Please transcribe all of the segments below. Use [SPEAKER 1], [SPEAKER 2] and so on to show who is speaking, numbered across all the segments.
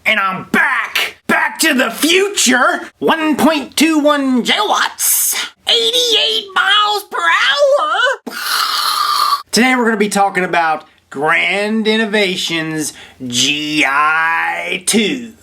[SPEAKER 1] And I'm back! Back to the future! 1.21 gigawatts! 88 miles per hour! Today we're going to be talking about Grand Innovations Gi2.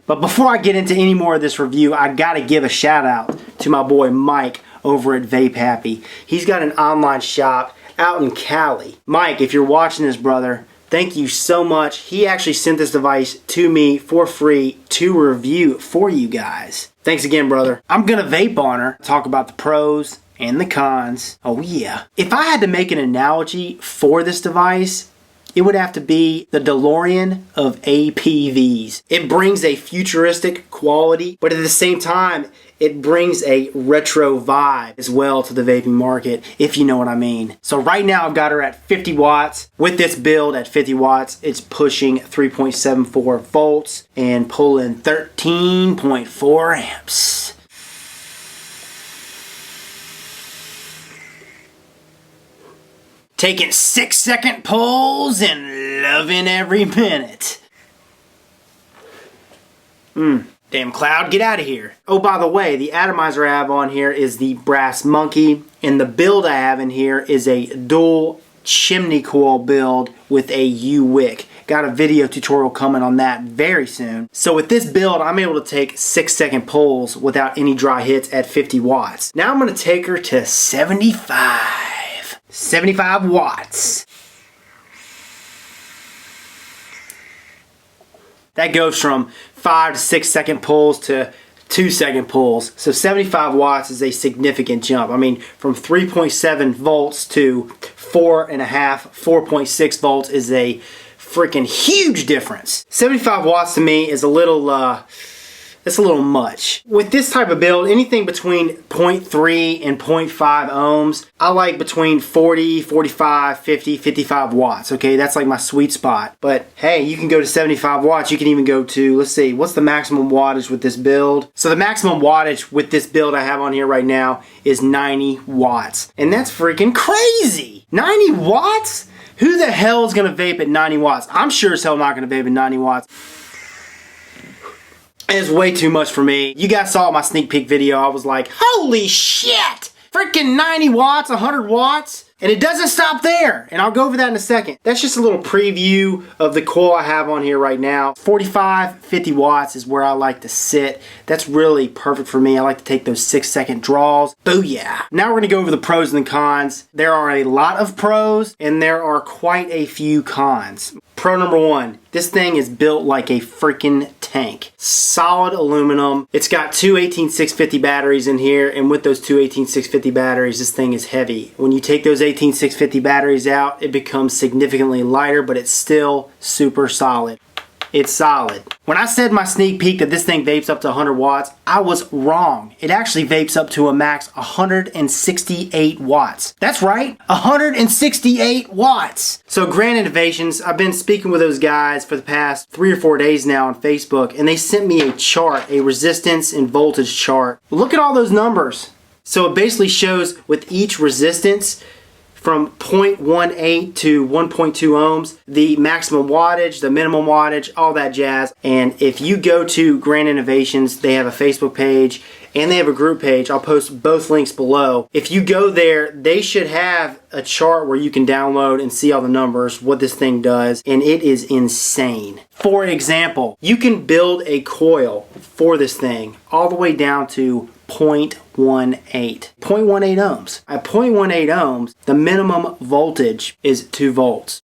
[SPEAKER 1] But before I get into any more of this review, I gotta give a shout out to my boy Mike over at Vape Happy. He's got an online shop out in Cali. Mike, if you're watching this, brother, thank you so much. He actually sent this device to me for free to review for you guys. Thanks again, brother. I'm gonna vape on her, talk about the pros and the cons. Oh yeah. If I had to make an analogy for this device, it would have to be the DeLorean of APVs. It brings a futuristic quality, but at the same time, it brings a retro vibe as well to the vaping market, if you know what I mean. So right now I've got her at 50 watts. With this build at 50 watts, it's pushing 3.74 volts and pulling 13.4 amps. Taking 6-second pulls and loving every minute. Damn Cloud, get out of here. Oh, by the way, the atomizer I have on here is the Brass Monkey, and the build I have in here is a dual chimney coil build with a U-wick. Got a video tutorial coming on that very soon. So with this build, I'm able to take 6-second pulls without any dry hits at 50 watts. Now I'm going to take her to 75 watts. That goes from 5 to 6 second pulls to 2-second pulls. So 75 watts is a significant jump. I mean, from 3.7 volts to 4.6 volts is a freaking huge difference. 75 watts to me is a little it's a little much. With this type of build, anything between 0.3 and 0.5 ohms, I like between 40, 45, 50, 55 watts, okay? That's like my sweet spot. But hey, you can go to 75 watts. You can even go to, let's see, what's the maximum wattage with this build? So the maximum wattage with this build I have on here right now is 90 watts. And that's freaking crazy! 90 watts? Who the hell is gonna vape at 90 watts? I'm sure as hell not gonna vape at 90 watts. It's way too much for me. You guys saw my sneak peek video. I was like, holy shit! Freaking 90 watts, 100 watts. And it doesn't stop there. And I'll go over that in a second. That's just a little preview of the coil I have on here right now. 45, 50 watts is where I like to sit. That's really perfect for me. I like to take those 6-second draws. Booyah. Now we're gonna go over the pros and the cons. There are a lot of pros and there are quite a few cons. Pro number one, this thing is built like a freaking tank. Solid aluminum. It's got two 18650 batteries in here, and with those two 18650 batteries, this thing is heavy. When you take those 18650 batteries out, it becomes significantly lighter, but it's still super solid. It's solid. When I said my sneak peek that this thing vapes up to 100 watts, I was wrong. It actually vapes up to a max 168 watts. That's right, 168 watts. So Grand Innovations, I've been speaking with those guys for the past 3 or 4 days now on Facebook, and they sent me a chart, a resistance and voltage chart. Look at all those numbers. So it basically shows with each resistance, from 0.18 to 1.2 ohms, the maximum wattage, the minimum wattage, all that jazz. And if you go to Grand Innovations, they have a Facebook page and they have a group page. I'll post both links below. If you go there, they should have a chart where you can download and see all the numbers, what this thing does, and it is insane. For example, you can build a coil for this thing all the way down to 0.18 ohms. At 0.18 ohms, the minimum voltage is 2 volts.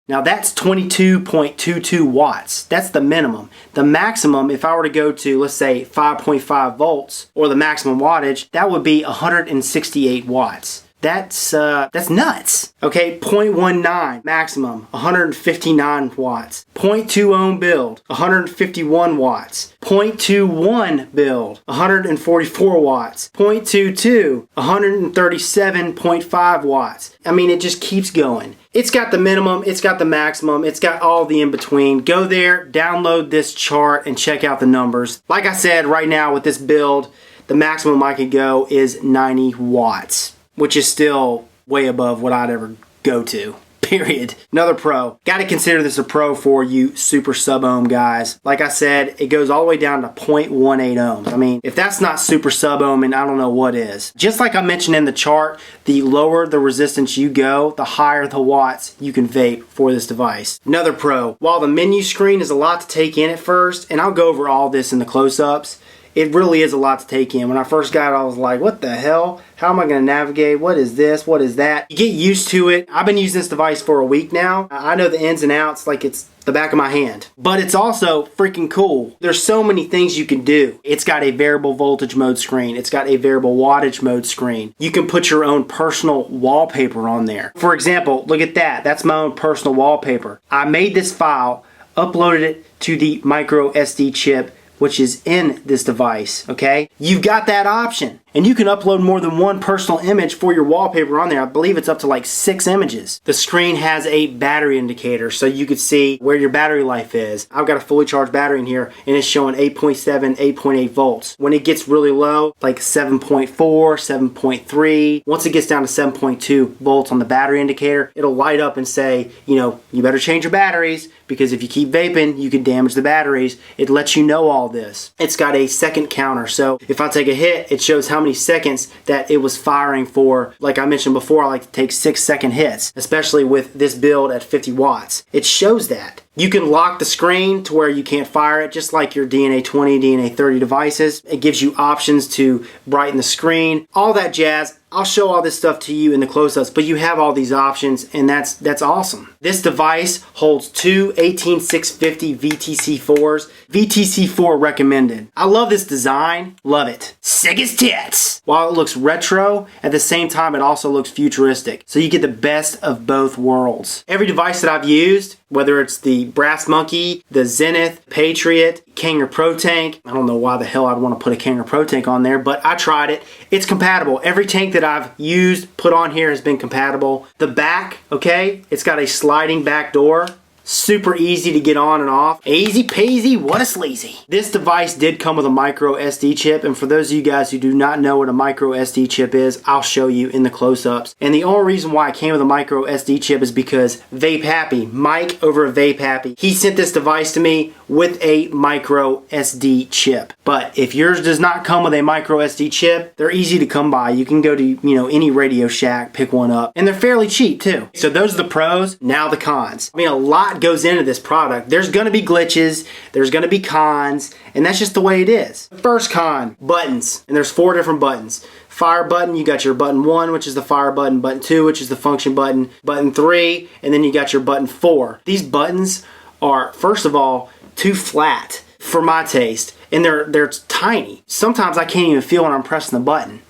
[SPEAKER 1] Now that's 22.22 watts. That's the minimum. The maximum, if I were to go to, let's say, 5.5 volts, or the maximum wattage, that would be 168 watts. That's nuts. Okay, 0.19 maximum, 159 watts. 0.2 ohm build, 151 watts. 0.21 build, 144 watts. 0.22, 137.5 watts. I mean, it just keeps going. It's got the minimum, it's got the maximum, it's got all the in between. Go there, download this chart, and check out the numbers. Like I said, right now with this build, the maximum I could go is 90 watts. Which is still way above what I'd ever go to. period. Another pro. Got to consider this a pro for you super sub-ohm guys. Like I said, it goes all the way down to 0.18 ohms. I mean, if that's not super sub-ohm, and I don't know what is. Just like I mentioned in the chart, the lower the resistance you go, the higher the watts you can vape for this device. Another pro. While the menu screen is a lot to take in at first, and I'll go over all this in the close-ups, it really is a lot to take in. When I first got it, I was like, what the hell? How am I going to navigate? What is this? What is that? You get used to it. I've been using this device for a week now. I know the ins and outs like it's the back of my hand. But it's also freaking cool. There's so many things you can do. It's got a variable voltage mode screen. It's got a variable wattage mode screen. You can put your own personal wallpaper on there. For example, look at that. That's my own personal wallpaper. I made this file, uploaded it to the micro SD chip, which is in this device, okay? You've got that option. And you can upload more than one personal image for your wallpaper on there. I believe it's up to like 6 images. The screen has a battery indicator so you could see where your battery life is. I've got a fully charged battery in here and it's showing 8.7, 8.8 volts. When it gets really low, like 7.4, 7.3, once it gets down to 7.2 volts on the battery indicator, it'll light up and say, you know, you better change your batteries because if you keep vaping, you can damage the batteries. It lets you know all this. It's got a second counter. So if I take a hit, it shows how many seconds that it was firing for. Like I mentioned before, I like to take 6-second hits, especially with this build at 50 watts. It shows that. You can lock the screen to where you can't fire it, just like your DNA 20, DNA 30 devices. It gives you options to brighten the screen, all that jazz. I'll show all this stuff to you in the close-ups, but you have all these options, and that's awesome. This device holds two 18650 VTC4s. VTC4 recommended. I love this design. Love it. Sick as tits. While it looks retro, at the same time it also looks futuristic. So you get the best of both worlds. Every device that I've used, whether it's the Brass Monkey, the Zenith, Patriot, Kanger Pro Tank. I don't know why the hell I'd want to put a Kanger Pro Tank on there, but I tried it. It's compatible. Every tank that I've used, put on here has been compatible. The back, okay, it's got a sliding back door. Super easy to get on and off. Easy peasy, what a sleazy. This device did come with a micro SD chip, and for those of you guys who do not know what a micro SD chip is, I'll show you in the close-ups. And the only reason why it came with a micro SD chip is because Vape Happy, Mike over at Vape Happy, he sent this device to me with a micro SD chip. But if yours does not come with a micro SD chip, they're easy to come by. You can go to, you know, any Radio Shack, pick one up, and they're fairly cheap too. So those are the pros. Now the cons. I mean, a lot goes into this product. There's going to be glitches, there's going to be cons, and that's just the way it is. First con, buttons, and there's 4 different buttons. Fire button, you got your button 1, which is the fire button, button 2, which is the function button, button 3, and then you got your button 4. These buttons are, first of all, too flat for my taste, and they're tiny. Sometimes I can't even feel when I'm pressing the button.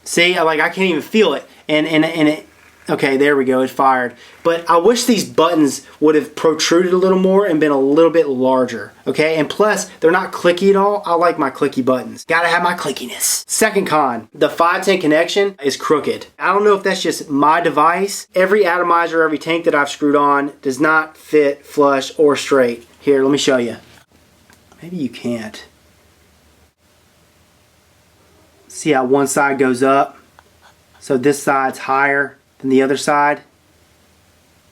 [SPEAKER 1] See, like I can't even feel it, and it. Okay, there we go, it fired. But I wish these buttons would have protruded a little more and been a little bit larger, okay? And plus, they're not clicky at all. I like my clicky buttons. Gotta have my clickiness. Second con, the 510 connection is crooked. I don't know if that's just my device. Every atomizer, every tank that I've screwed on does not fit flush or straight. Here, let me show you. Maybe you can't. See how one side goes up? So this side's higher than the other side,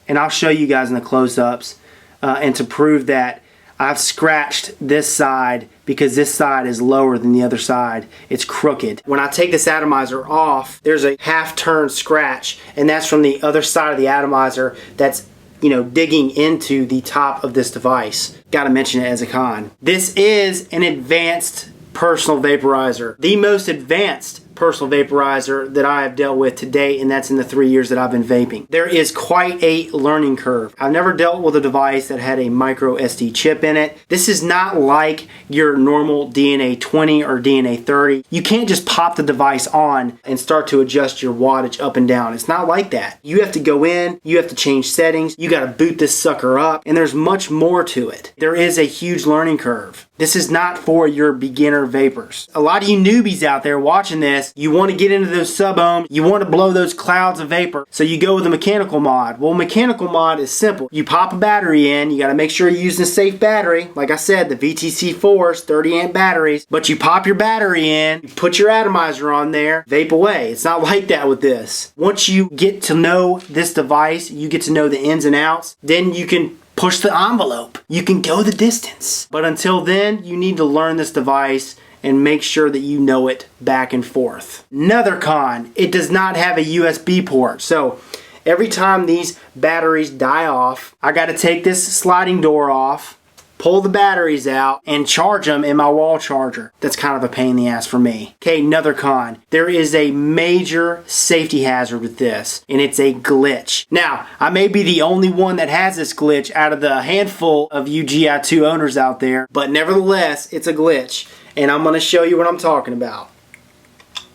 [SPEAKER 1] and I'll show you guys in the close-ups, and to prove that I've scratched this side because this side is lower than the other side. It's crooked. When I take this atomizer off, there's a half-turn scratch, and that's from the other side of the atomizer that's, you know, digging into the top of this device. Gotta mention it as a con. This is an advanced personal vaporizer, the most advanced personal vaporizer that I have dealt with to date, and that's in the 3 years that I've been vaping. There is quite a learning curve. I've never dealt with a device that had a micro SD chip in it. This is not like your normal DNA 20 or DNA 30. You can't just pop the device on and start to adjust your wattage up and down. It's not like that. You have to go in, you have to change settings, you gotta boot this sucker up, and there's much more to it. There is a huge learning curve. This is not for your beginner vapors. A lot of you newbies out there watching this, this, you want to get into those sub-ohms, you want to blow those clouds of vapor, so you go with a mechanical mod. Well, mechanical mod is simple. You pop a battery in, you got to make sure you're using a safe battery. Like I said, the VTC4s, 30 amp batteries, but you pop your battery in, you put your atomizer on there, vape away. It's not like that with this. Once you get to know this device, you get to know the ins and outs, then you can push the envelope. You can go the distance. But until then, you need to learn this device and make sure that you know it back and forth. Another con, it does not have a USB port. So every time these batteries die off, I got to take this sliding door off, pull the batteries out, and charge them in my wall charger. That's kind of a pain in the ass for me. Okay, another con. There is a major safety hazard with this, and it's a glitch. Now, I may be the only one that has this glitch out of the handful of you Gi2 owners out there, but nevertheless, it's a glitch, and I'm going to show you what I'm talking about.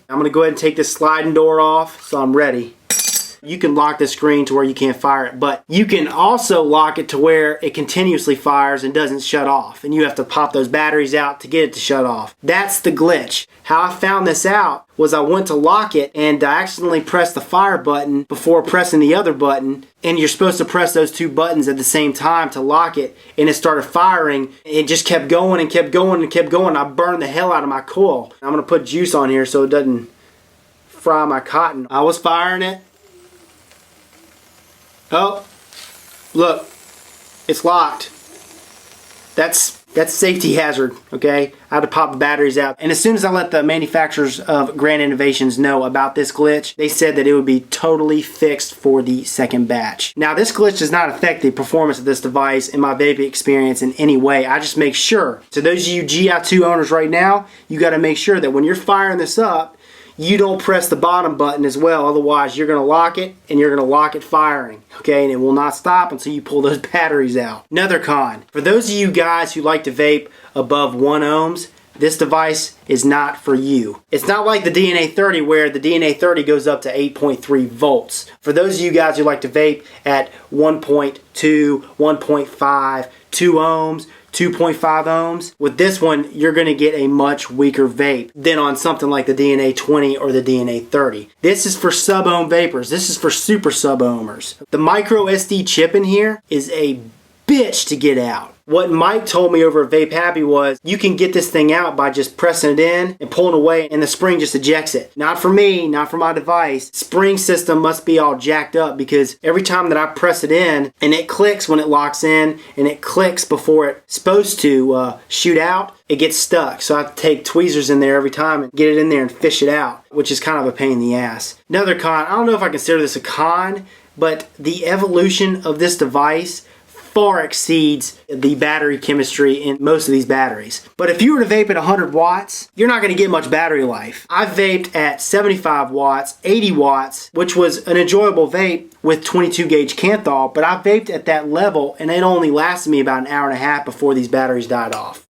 [SPEAKER 1] I'm going to go ahead and take this sliding door off, so I'm ready. You can lock the screen to where you can't fire it, but you can also lock it to where it continuously fires and doesn't shut off, and you have to pop those batteries out to get it to shut off. That's the glitch. How I found this out was I went to lock it and I accidentally pressed the fire button before pressing the other button, and you're supposed to press those two buttons at the same time to lock it, and it started firing. It just kept going and kept going and kept going. I burned the hell out of my coil. I'm going to put juice on here so it doesn't fry my cotton. I was firing it. Oh, look, it's locked. That's safety hazard, okay? I had to pop the batteries out. And as soon as I let the manufacturers of Grand Innovations know about this glitch, they said that it would be totally fixed for the second batch. Now, this glitch does not affect the performance of this device in my vaping experience in any way. I just make sure. To those of you Gi2 owners right now, you gotta make sure that when you're firing this up, you don't press the bottom button as well. Otherwise, you're going to lock it and you're going to lock it firing. Okay, and it will not stop until you pull those batteries out. Another con. For those of you guys who like to vape above 1 ohms, this device is not for you. It's not like the DNA 30 where the DNA 30 goes up to 8.3 volts. For those of you guys who like to vape at 1.2, 1.5, 2 ohms, 2.5 ohms. With this one, you're going to get a much weaker vape than on something like the DNA 20 or the DNA 30. This is for sub-ohm vapors. This is for super sub-ohmers. The micro SD chip in here is a bitch to get out. What Mike told me over at Vape Happy was you can get this thing out by just pressing it in and pulling away, and the spring just ejects it. Not for me, not for my device. Spring system must be all jacked up because every time that I press it in and it clicks when it locks in and it clicks before it's supposed to shoot out, it gets stuck. So I have to take tweezers in there every time and get it in there and fish it out, which is kind of a pain in the ass. Another con, I don't know if I consider this a con, but the evolution of this device far exceeds the battery chemistry in most of these batteries. But if you were to vape at 100 watts, you're not going to get much battery life. I vaped at 75 watts, 80 watts, which was an enjoyable vape with 22 gauge Canthal, but I vaped at that level and it only lasted me about an hour and a half before these batteries died off.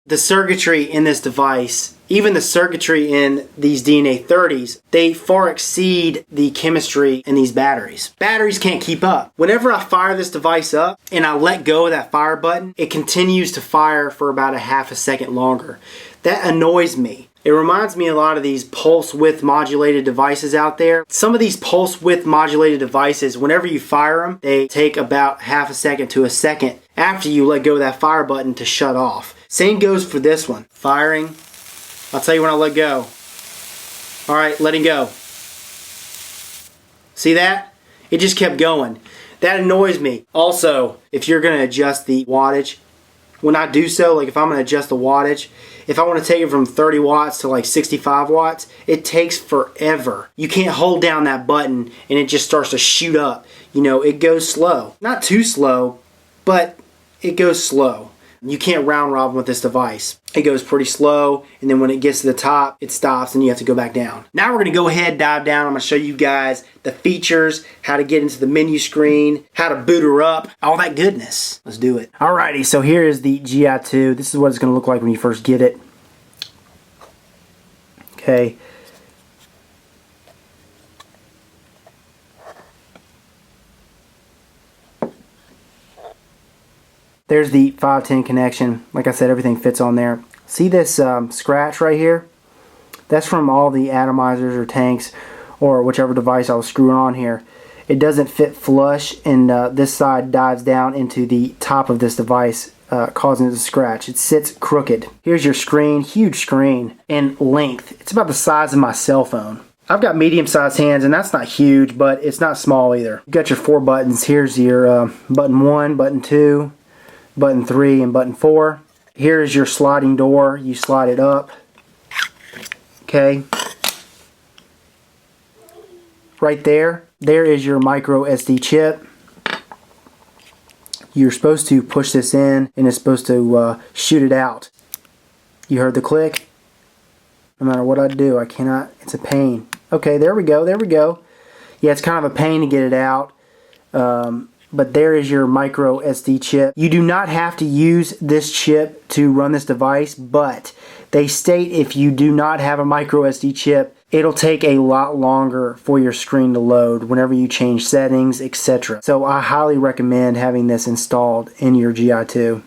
[SPEAKER 1] The circuitry in this device, even the circuitry in these DNA 30s, they far exceed the chemistry in these batteries. Batteries can't keep up. Whenever I fire this device up and I let go of that fire button, it continues to fire for about a half a second longer. That annoys me. It reminds me a lot of these pulse width modulated devices out there. Some of these pulse width modulated devices, whenever you fire them, they take about half a second to a second after you let go of that fire button to shut off. Same goes for this one. Firing. I'll tell you when I let go. Alright, letting go. See that? It just kept going. That annoys me. Also, if you're going to adjust the wattage, when I do so, like if I'm going to adjust the wattage, if I want to take it from 30 watts to like 65 watts, it takes forever. You can't hold down that button and it just starts to shoot up. You know, it goes slow. Not too slow, but it goes slow. You can't round robin with this device. It goes pretty slow, and then when it gets to the top, it stops and you have to go back down. Now we're going to go ahead and dive down. I'm going to show you guys the features, how to get into the menu screen, how to boot her up, all that goodness. Let's do it. Alrighty, so here is the Gi2. This is what it's going to look like when you first get it. Okay. There's the 510 connection. Like I said, everything fits on there. See this scratch right here? That's from all the atomizers or tanks or whichever device I was screwing on here. It doesn't fit flush, and this side dives down into the top of this device, causing it to scratch. It sits crooked. Here's your screen, huge screen in length. It's about the size of my cell phone. I've got medium-sized hands, and that's not huge, but it's not small either. You got your 4 buttons. Here's your button 1, button 2, button 3, and button 4. Here's your sliding door. You slide it up. Okay. Right there is your micro SD chip. You're supposed to push this in, and it's supposed to shoot it out. You heard the click? No matter what I do, I cannot. It's a pain. Okay, there we go. There we go. Yeah, it's kind of a pain to get it out. But there is your micro SD chip. You do not have to use this chip to run this device, but they state if you do not have a micro SD chip, it'll take a lot longer for your screen to load whenever you change settings, etc. So I highly recommend having this installed in your Gi2.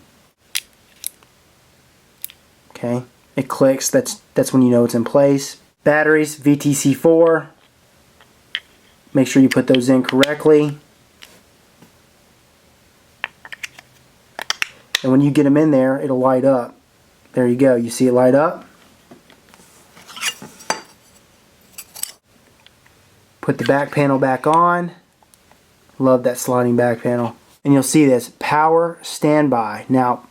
[SPEAKER 1] Okay, it clicks. That's when you know it's in place. Batteries, VTC4. Make sure you put those in correctly. And when you get them in there, it'll light up. There you go. You see it light up? Put the back panel back on. Love that sliding back panel. And you'll see this, power standby. Now,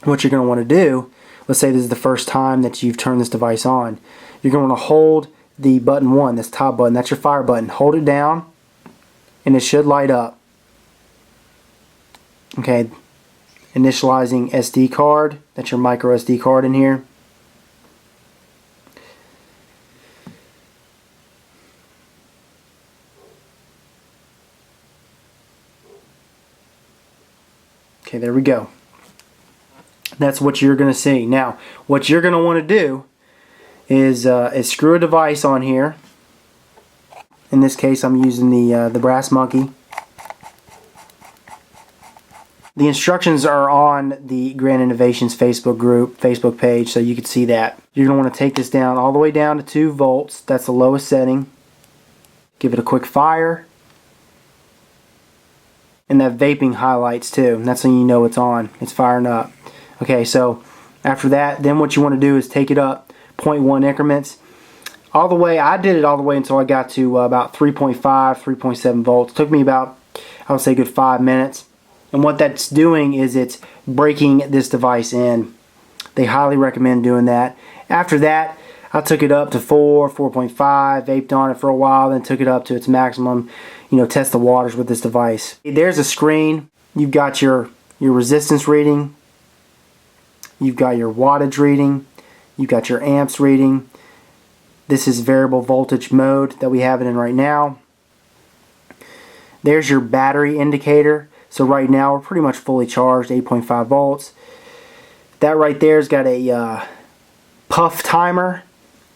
[SPEAKER 1] what you're going to want to do, let's say this is the first time that you've turned this device on. You're going to want to hold the button 1, this top button, that's your fire button. Hold it down, and it should light up. Okay. Initializing SD card, that's your micro SD card in here. Okay, there we go. That's what you're going to see. Now, what you're going to want to do is screw a device on here. In this case, I'm using the brass monkey. The instructions are on the Grand Innovations Facebook page, so you can see that. You're going to want to take this down all the way down to 2 volts. That's the lowest setting. Give it a quick fire. And that vaping highlights too. And that's when you know it's on. It's firing up. Okay, so after that, then what you want to do is take it up 0.1 increments. All the way, I did it all the way until I got to about 3.5, 3.7 volts. It took me about, I would say, a good 5 minutes. And what that's doing is it's breaking this device in. They highly recommend doing that. After that, I took it up to 4, 4.5, vaped on it for a while, then took it up to its maximum, test the wattage with this device. There's a screen. You've got your resistance reading. You've got your wattage reading. You've got your amps reading. This is variable voltage mode that we have it in right now. There's your battery indicator. So right now we're pretty much fully charged, 8.5 volts. That right there's got a puff timer.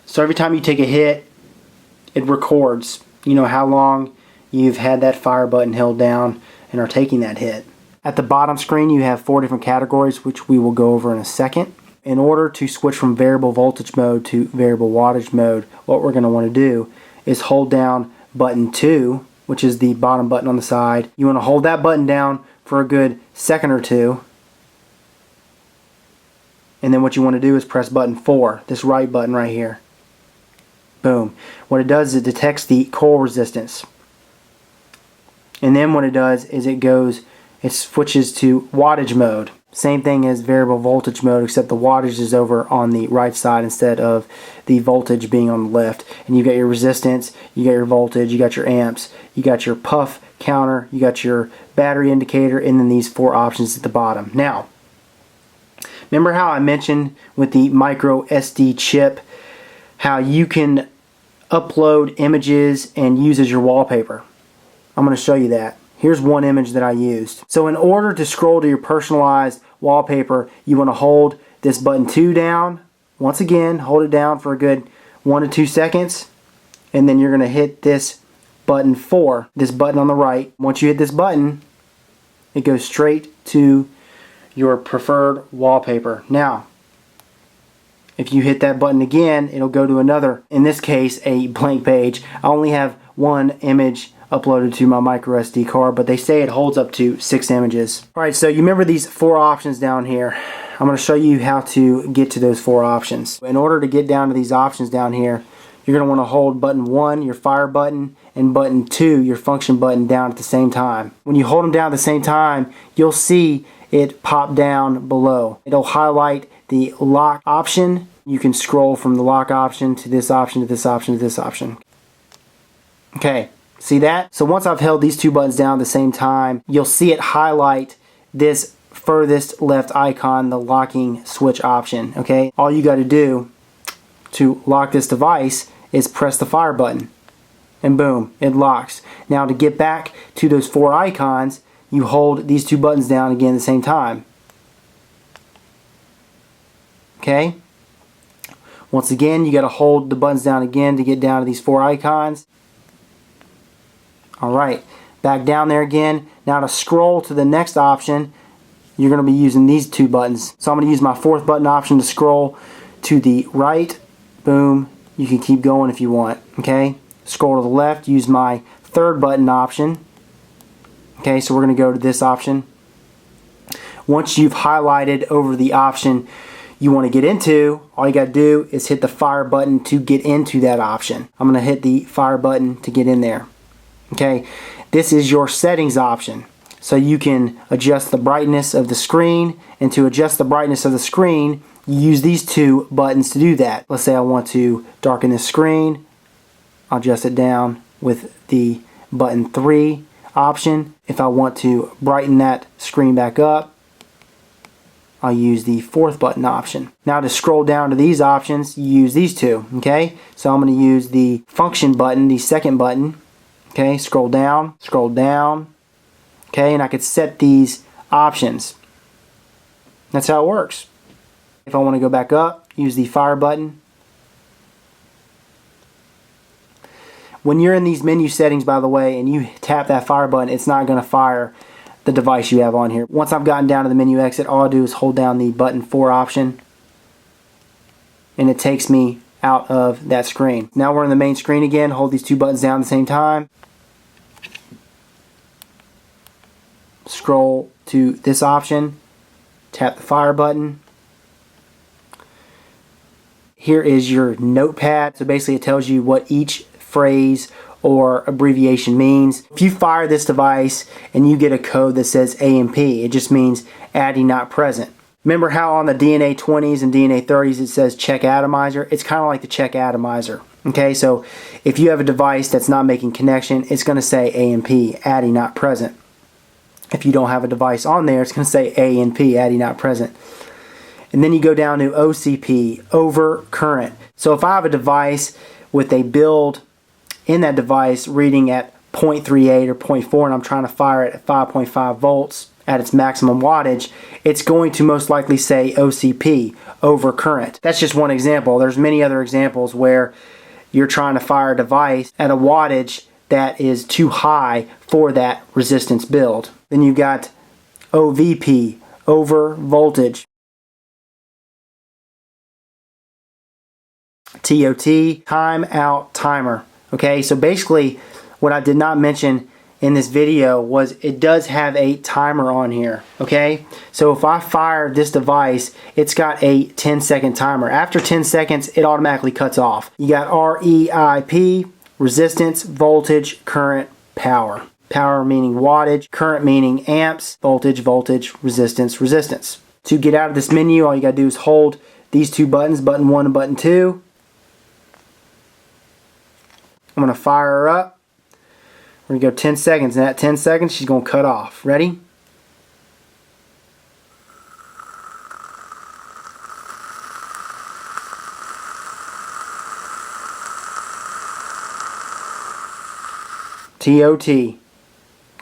[SPEAKER 1] So every time you take a hit, it records, how long you've had that fire button held down and are taking that hit. At the bottom screen you have 4 different categories, which we will go over in a second. In order to switch from variable voltage mode to variable wattage mode, what we're going to want to do is hold down button 2, which is the bottom button on the side. You want to hold that button down for a good second or 2. And then what you want to do is press button 4, this right button right here. Boom. What it does is it detects the coil resistance. And then what it does is it switches to wattage mode. Same thing as variable voltage mode, except the wattage is over on the right side instead of the voltage being on the left. And you got your resistance, you got your voltage, you got your amps, you got your puff counter, you got your battery indicator, and then these 4 options at the bottom. Now, remember how I mentioned with the micro SD chip how you can upload images and use as your wallpaper? I'm going to show you that. Here's one image that I used. So in order to scroll to your personalized wallpaper, you want to hold this button 2 down. Once again, hold it down for a good 1 to 2 seconds. And then you're going to hit this button 4, this button on the right. Once you hit this button, it goes straight to your preferred wallpaper. Now, if you hit that button again, it'll go to another, in this case, a blank page. I only have one image uploaded to my micro SD card, but they say it holds up to 6 images. Alright, so you remember these 4 options down here. I'm going to show you how to get to those 4 options. In order to get down to these options down here, you're going to want to hold button 1, your fire button, and button 2, your function button, down at the same time. When you hold them down at the same time, you'll see it pop down below. It'll highlight the lock option. You can scroll from the lock option to this option to this option to this option. Okay, see that? So once I've held these 2 buttons down at the same time, you'll see it highlight this furthest left icon, the locking switch option. Okay, all you got to do to lock this device is press the fire button, and boom, it locks. Now to get back to those 4 icons, you hold these 2 buttons down again at the same time. Okay, once again, you got to hold the buttons down again to get down to these 4 icons. Alright, back down there again. Now to scroll to the next option, you're going to be using these 2 buttons. So I'm going to use my 4th button option to scroll to the right. Boom. You can keep going if you want. Okay, scroll to the left, use my 3rd button option. Okay, so we're going to go to this option. Once you've highlighted over the option you want to get into, all you got to do is hit the fire button to get into that option. I'm going to hit the fire button to get in there. Okay, this is your settings option. So you can adjust the brightness of the screen, and to adjust the brightness of the screen, you use these 2 buttons to do that. Let's say I want to darken this screen. I'll adjust it down with the button 3 option. If I want to brighten that screen back up, I'll use the 4th button option. Now to scroll down to these options, you use these 2. Okay, so I'm going to use the function button, the 2nd button. Okay, scroll down, scroll down. Okay, and I could set these options. That's how it works. If I want to go back up, use the fire button. When you're in these menu settings, by the way, and you tap that fire button, it's not going to fire the device you have on here. Once I've gotten down to the menu exit, all I do is hold down the button 4 option, and it takes me out of that screen. Now we're in the main screen again. Hold these 2 buttons down at the same time. Scroll to this option, tap the fire button. Here is your notepad. So basically it tells you what each phrase or abbreviation means. If you fire this device and you get a code that says AMP, it just means ADDI not present. Remember how on the DNA 20s and DNA 30s it says check atomizer? It's kind of like the check atomizer. Okay, so if you have a device that's not making connection, it's going to say AMP, ADDI not present. If you don't have a device on there, it's going to say ANP, ADDI not present. And then you go down to OCP, over current. So if I have a device with a build in that device reading at 0.38 or 0.4 and I'm trying to fire it at 5.5 volts at its maximum wattage, it's going to most likely say OCP, over current. That's just one example. There's many other examples where you're trying to fire a device at a wattage that is too high for that resistance build. Then you've got OVP, over voltage. TOT, timeout timer. Okay, so basically what I did not mention in this video was it does have a timer on here. Okay, so if I fire this device, it's got a 10-second timer. After 10 seconds, it automatically cuts off. You got REIP, resistance, voltage, current, power. Power meaning wattage, current meaning amps, voltage, voltage, resistance, resistance. To get out of this menu, all you gotta do is hold these 2 buttons, button 1 and button 2. I'm gonna fire her up. We're gonna go 10 seconds, and at 10 seconds, she's gonna cut off. Ready? TOT.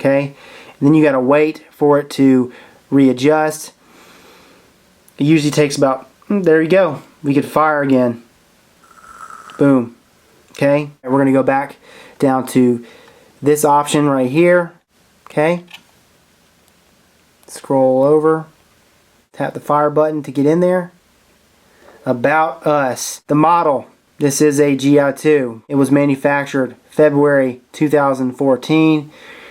[SPEAKER 1] Okay, and then you got to wait for it to readjust. It usually takes about, there you go, we could fire again. Boom. Okay, and we're going to go back down to this option right here. Okay, scroll over, Tap the fire button to get in there. About us. The model. This is a Gi2. It was manufactured February 2014.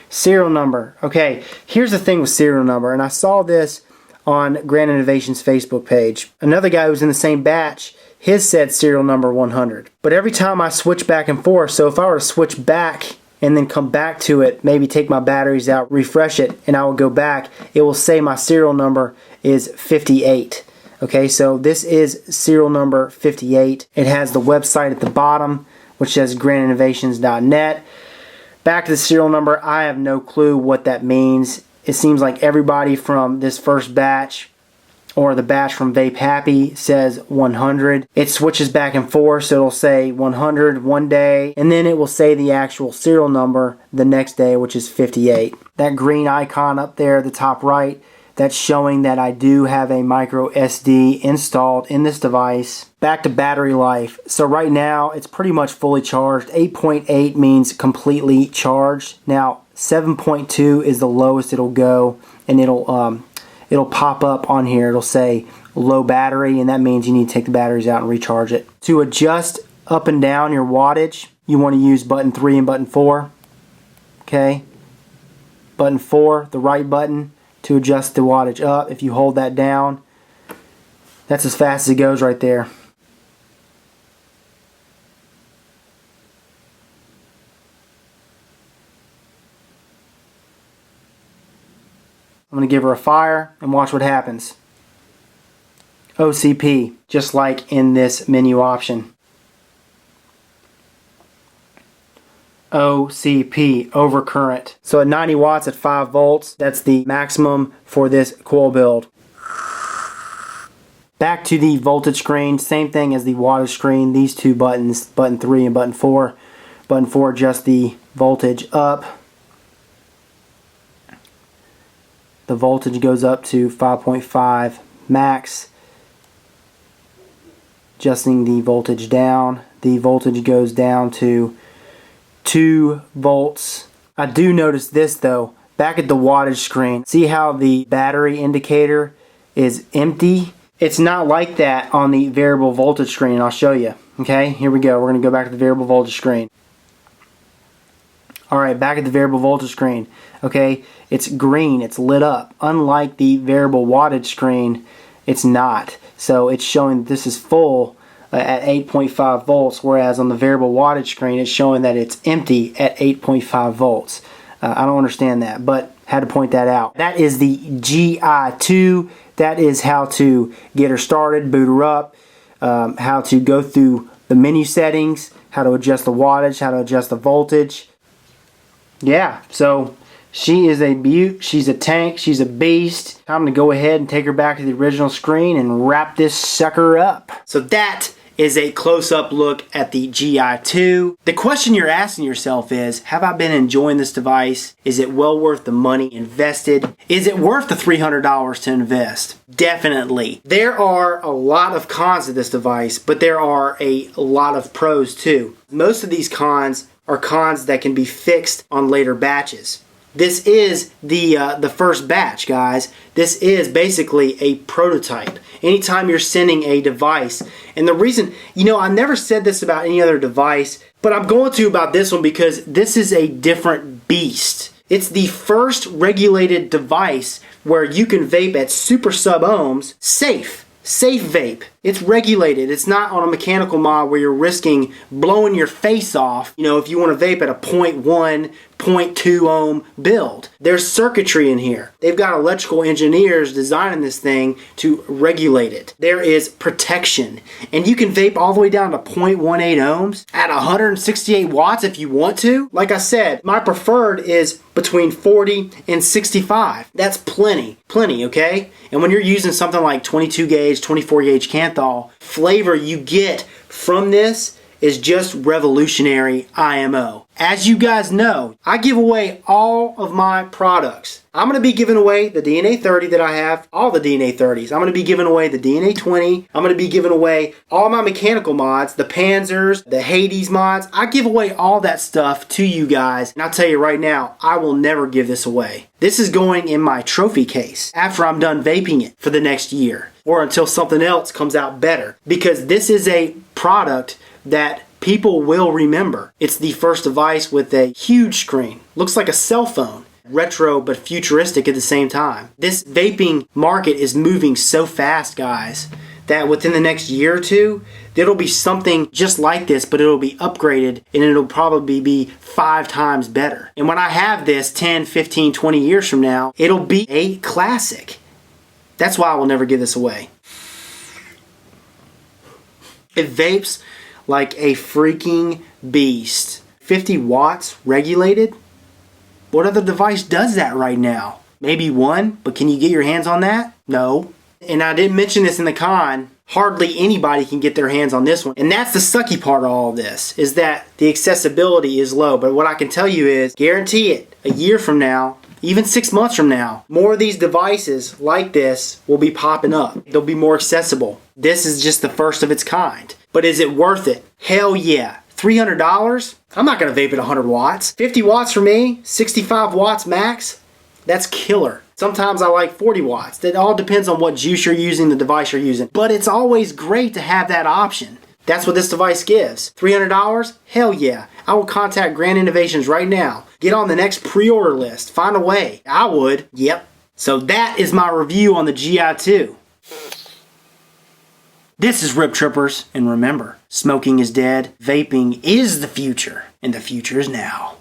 [SPEAKER 1] Serial number. Okay, here's the thing with serial number, and I saw this on Grand Innovation's Facebook page. Another guy who was in the same batch, his said serial number 100. But every time I switch back and forth, so if I were to switch back and then come back to it, maybe take my batteries out, refresh it, and I will go back, it will say my serial number is 58. Okay, so this is serial number 58. It has the website at the bottom, which says grandinnovations.net. Back to the serial number, I have no clue what that means. It seems like everybody from this first batch or the batch from Vape Happy says 100. It switches back and forth, so it'll say 100 one day, and then it will say the actual serial number the next day, which is 58. That green icon up there at the top right, that's showing that I do have a micro SD installed in this device. Back to battery life. So right now it's pretty much fully charged. 8.8 means completely charged. Now 7.2 is the lowest it'll go, and it'll pop up on here. It'll say low battery, and that means you need to take the batteries out and recharge it. To adjust up and down your wattage, you want to use button 3 and button 4. Okay, button 4, the right button, to adjust the wattage up. If you hold that down, that's as fast as it goes right there. I'm going to give her a fire and watch what happens. OCP, just like in this menu option. OCP, overcurrent. So at 90 watts at 5 volts, that's the maximum for this coil build. Back to the voltage screen, same thing as the wattage screen. These two buttons, button 3 and button 4. Button 4 adjusts the voltage up. The voltage goes up to 5.5 max. Adjusting the voltage down. The voltage goes down to 2 volts. I do notice this though, back at the wattage screen, see how the battery indicator is empty? It's not like that on the variable voltage screen. I'll show you. Okay, here we go. We're going to go back to the variable voltage screen. Alright, back at the variable voltage screen. Okay, it's green, it's lit up. Unlike the variable wattage screen, it's not. So it's showing this is full at 8.5 volts, whereas on the variable wattage screen it's showing that it's empty at 8.5 volts. I don't understand that, but had to point that out. That is the Gi2. That is how to get her started, boot her up, how to go through the menu settings, how to adjust the wattage, how to adjust the voltage. Yeah, so she is a beaut, she's a tank, she's a beast. I'm going to go ahead and take her back to the original screen and wrap this sucker up. So that is a close-up look at the Gi2. The question you're asking yourself is, have I been enjoying this device? Is it well worth the money invested? Is it worth the $300 to invest? Definitely. There are a lot of cons to this device, but there are a lot of pros too. Most of these cons are cons that can be fixed on later batches. This is the first batch, guys. This is basically a prototype. Anytime you're sending a device, and the reason, I never said this about any other device, but I'm going to about this one because this is a different beast. It's the first regulated device where you can vape at super sub ohms safe vape. It's regulated. It's not on a mechanical mod where you're risking blowing your face off, if you want to vape at a 0.1, 0.2 ohm build. There's circuitry in here. They've got electrical engineers designing this thing to regulate it. There is protection. And you can vape all the way down to 0.18 ohms at 168 watts if you want to. Like I said, my preferred is between 40 and 65. That's plenty, okay? And when you're using something like 22 gauge, 24 gauge Canthal, flavor you get from this is just revolutionary IMO. As you guys know, I give away all of my products. I'm going to be giving away the DNA 30 that I have, all the DNA 30s. I'm going to be giving away the DNA 20. I'm going to be giving away all my mechanical mods, the Panzers, the Hades mods. I give away all that stuff to you guys. And I'll tell you right now, I will never give this away. This is going in my trophy case after I'm done vaping it for the next year or until something else comes out better. Because this is a product that people will remember. It's the first device with a huge screen. Looks like a cell phone. Retro but futuristic at the same time. This vaping market is moving so fast, guys, that within the next year or two, there'll be something just like this, but it'll be upgraded and it'll probably be 5 times better. And when I have this 10, 15, 20 years from now, it'll be a classic. That's why I will never give this away. It vapes like a freaking beast. 50 watts regulated? What other device does that right now? Maybe one, but can you get your hands on that? No. And I didn't mention this in the con. Hardly anybody can get their hands on this one. And that's the sucky part of all of this, is that the accessibility is low. But what I can tell you is, guarantee it, a year from now, even 6 months from now, more of these devices like this will be popping up. They'll be more accessible. This is just the first of its kind. But is it worth it? Hell yeah. $300? I'm not going to vape at 100 watts. 50 watts for me, 65 watts max. That's killer. Sometimes I like 40 watts. That all depends on what juice you're using, the device you're using. But it's always great to have that option. That's what this device gives. $300? Hell yeah. I will contact Grand Innovations right now. Get on the next pre-order list. Find a way. I would. Yep. So that is my review on the Gi2. This is Rip Trippers, and remember, smoking is dead, vaping is the future, and the future is now.